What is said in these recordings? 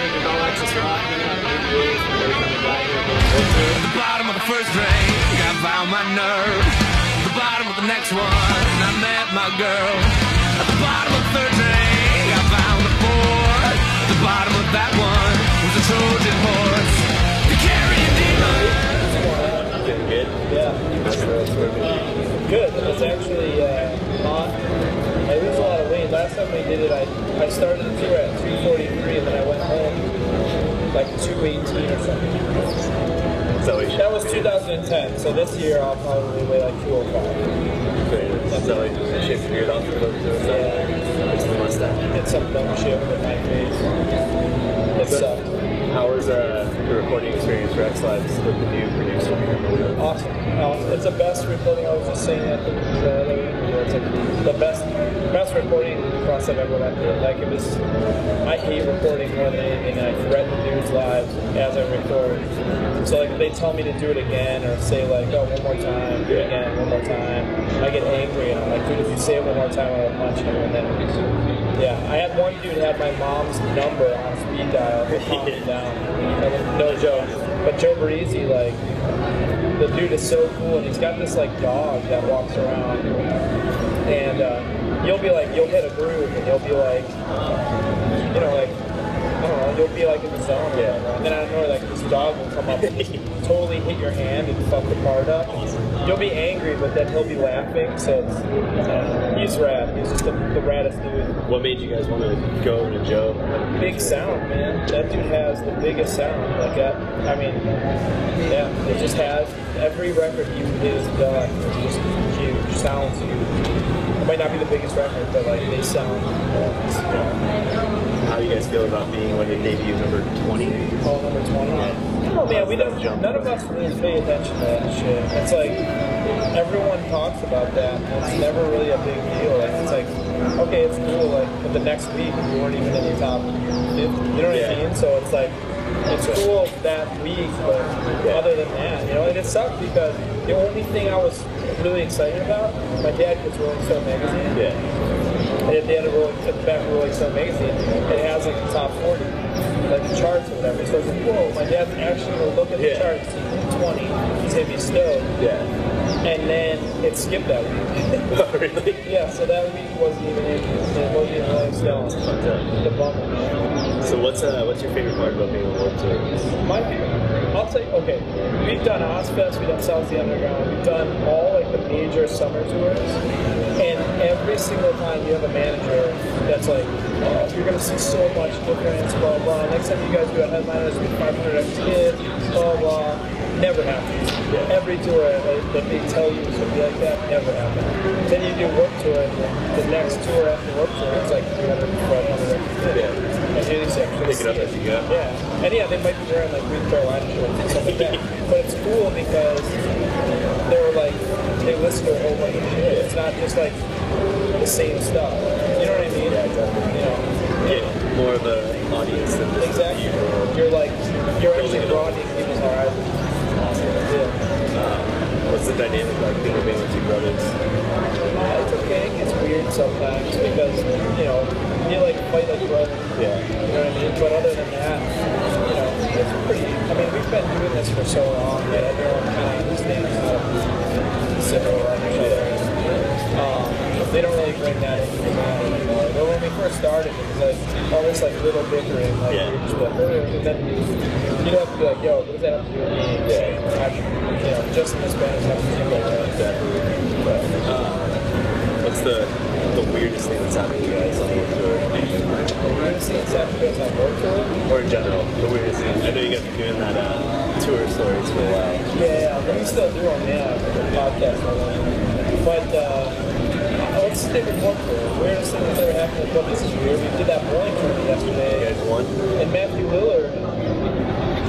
drinking all access rock, hanging out in the the bottom of the first drink, I found my nerve. The bottom of the next one, I met my girl. At the bottom of the third drink, I found the fourth. The bottom of that one was a Trojan horse. The carrying demons. Getting good? Yeah. Good. It's actually hot. I lose a lot of weight. Last time we did it, I started the tour at 243 and then I went home like 218 or something. So that was 2010. So this year I'll probably weigh like 205. That's how I shaved your beard off for those two. Yeah. It's the mustache. Did some dumb shit with my face. It sucked. How was the recording experience for X Lives with the new producer? Awesome. It's the best recording. I was just saying that the other video. It's like the best recording process I've ever went through. Like it was, I hate recording more than anything. I threaten dudes' lives as I record. So like if they tell me to do it again or say like, oh, one more time, do it again, one more time, I get angry and I'm like, dude, if you say it one more time, I'll punch you. And then, yeah, I had one dude had my mom's number on speed dial to calm me down. No joke. But Joe Barisi, like, the dude is so cool, and he's got this like dog that walks around, and you'll be like, you'll hit a groove, and you'll be like, you know, like, I don't know, you'll be like in the zone, and then I don't know, like this dog will come up and just totally hit your hand and fuck the part up. You'll be angry, but then he'll be laughing, so it's, he's rad. He's just the raddest dude. What made you guys want to go over to Joe? Big sound, man. That dude has the biggest sound. Like that. I mean, yeah, it just has every record he has done is just huge. Sounds huge. It might not be the biggest record, but like they sound. How do you guys feel about being like a debut number 20? Oh, number 20. Oh man, we don't. None of us really pay attention to that shit. It's like everyone talks about that. And it's never really a big deal. Like it's like, okay, it's cool. Like, but the next week we weren't even in the top 50. You know what I mean? So it's like, it's cool that week, but other than that, you know, and it sucked because the only thing I was really excited about, my dad gets Rolling Stone magazine. Yeah. And at the end of at the back of Rolling Stone magazine, it has like the top 40, like the charts or whatever. So I was like, whoa, my dad's actually gonna look at the charts, 20, he's gonna be stoked. Yeah. And then it skipped that week. Oh, really? Yeah, so that week wasn't even in. It wasn't even Rolling Stone. The bummer. So what's your favorite part about being on World Tour? My favorite, I'll tell you, okay, we've done Ozfest, we've done South of the Underground, we've done all like the major summer tours, and every single time you have a manager that's like, oh, you're going to see so much difference, blah, blah. Next time you guys do a headliner, it's with 500 kids, blah, blah. Never happens. Every tour that they tell you is going to be like that, never happens. Then you do Warp Tour, and the next tour after Warp Tour, it's like 300, 500 kids. And you just actually pick it up as you go. Yeah. And yeah, they might be wearing like Green Carolina shirts and stuff like that. But it's cool because they're like, they listen to a whole bunch of shit. It's not just like the same stuff. You know what I mean? Yeah, exactly. You know, get more of an audience than just exactly. You're like, you're actually broadening people's horizons. Awesome. Yeah. What's the dynamic like being with two brothers? It's okay. It's weird sometimes because, you know, you like fight like brothers. Yeah. You know what I mean? But other than that, you know, it's pretty. I mean, we've been doing this for so long that everyone kind of understands how to sit around each other. They don't really bring that into the band anymore. But when we first started, it was like all this like little bickering, like you're just like, and then you'd have to be like, yo, what does that have to do with me? Yeah. You know, just in this band is have to do with that. Exactly. But, what's the weirdest thing that's happened to you guys on Warped Tour? The weirdest thing that's happened to us on Warped Tour? Or in general, the weirdest thing. I know you guys have been doing that tour stories for a while. Yeah, but we still do them, yeah, for the podcast. But let's stick with Warped Tour. The weirdest thing that's ever happened with Warped Tour. This is weird. We did that bowling tournament yesterday. You guys won? And Matthew Lillard,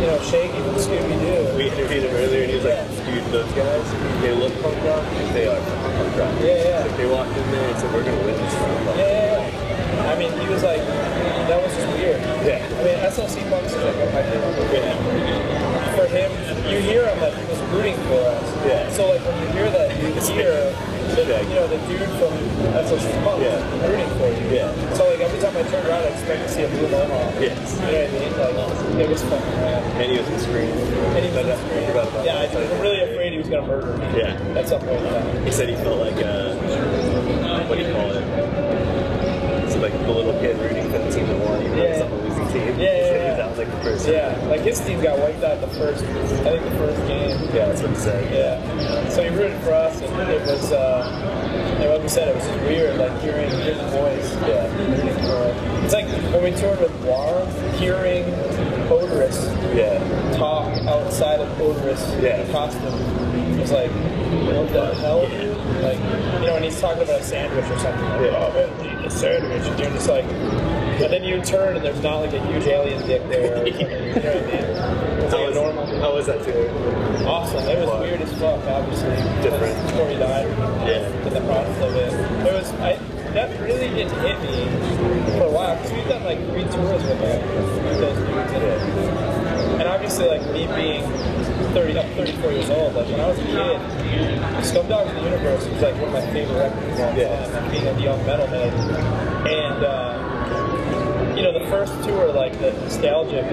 you know, Shaggy from Scooby-Doo. We interviewed him earlier and he was like, dude, those guys, they look punk rock, they are punk rock. Yeah. Like, they walked in there and said, we're going to win this stuff. Yeah. I mean, he was like, that was just weird. Yeah. I mean, SLC Punks is like my favorite. Yeah. For him, you hear him like he was rooting for us. Yeah. So like when you hear that, you hear you know, the dude from that's a spot rooting for you. Yeah. So like every time I turned around, I expect to see a blue mohawk. Yes. You know what I mean? Like it was fucking rad. And he was on screen. And he was on screen. Yeah, I was really afraid he was gonna murder me. Yeah. At some point in time. He said he felt like what do you call it? So like the little kid rooting for the team that won, even though it's not the losing team. Yeah. That was like the first. Yeah, like his team got wiped out the first game. Yeah, that's what he said. Yeah. So he rooted for us, and it was, and like we said, it was just weird, like hearing his voice. Yeah. Rooting for us. It's like when we toured with War, hearing Odorous talk outside of Odorous costume. It was like, what the hell, dude? Like, you know, when he's talking about a sandwich or something, like, oh, man, eat a sandwich, and you're just like, and then you turn and there's not like a huge alien dick there. Or something, you know what I mean? It's like normal. How was that too? Awesome. It was weird as fuck, obviously. Different. Before he died. In the process of it. It was, that really didn't hit me for a while, because we've done like 3 tours with those dudes in it. And obviously, like me being 34 years old, like when I was a kid, Scumdogs of the Universe was like one of my favorite records of all time, like being a young metalhead. And, you know, the first tour, like the nostalgia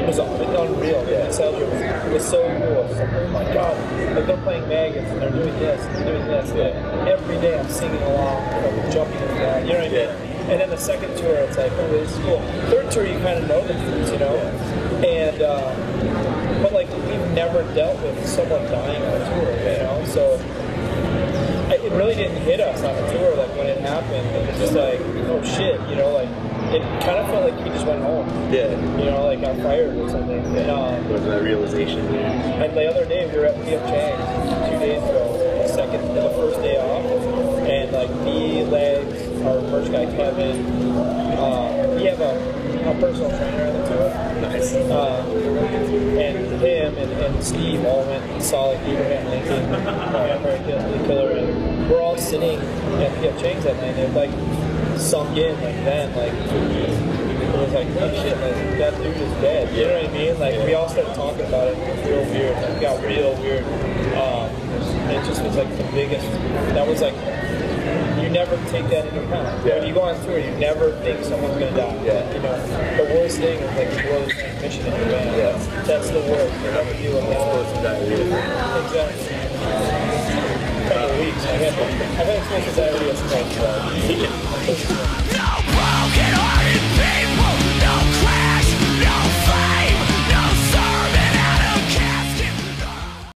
was unreal. The nostalgia was so cool. It's like, oh my god, like they're playing Maggots and they're doing this and doing this. Every day I'm singing along, I'm jumping around, you know what I mean? And then the second tour, it's like, oh, this is cool. Third tour, you kind of know the dudes, you know? And, but like, we've never dealt with someone dying on a tour, you know? So, it really didn't hit us on the tour, like when it happened. It was just like, oh shit, you know, like, it kind of felt like he just went home. Yeah. You know, like got fired or something. Yeah. There was that realization. And the other day, we were at P.F. Chang's 2 days ago, the first day off, and like me, Legs, our merch guy Kevin, we have a personal trainer on the tour. Nice. And him and Steve all went and saw like Abraham Lincoln, Vampire Killer, and we're all sitting at P.F. Chang's that night, and it like sunk in like then, like it was like, oh shit, like that dude is dead. You know what I mean? Like we all started talking about it. It was real weird. It got real weird. It just was like the biggest. That was like, you never take that into account. When you go on tour, you never think someone's gonna die. You know, the worst thing is like blow the transmission in your van. That's the worst. You never deal with that. Exactly. A couple of weeks. I've had explosive diarrhea since I was No broken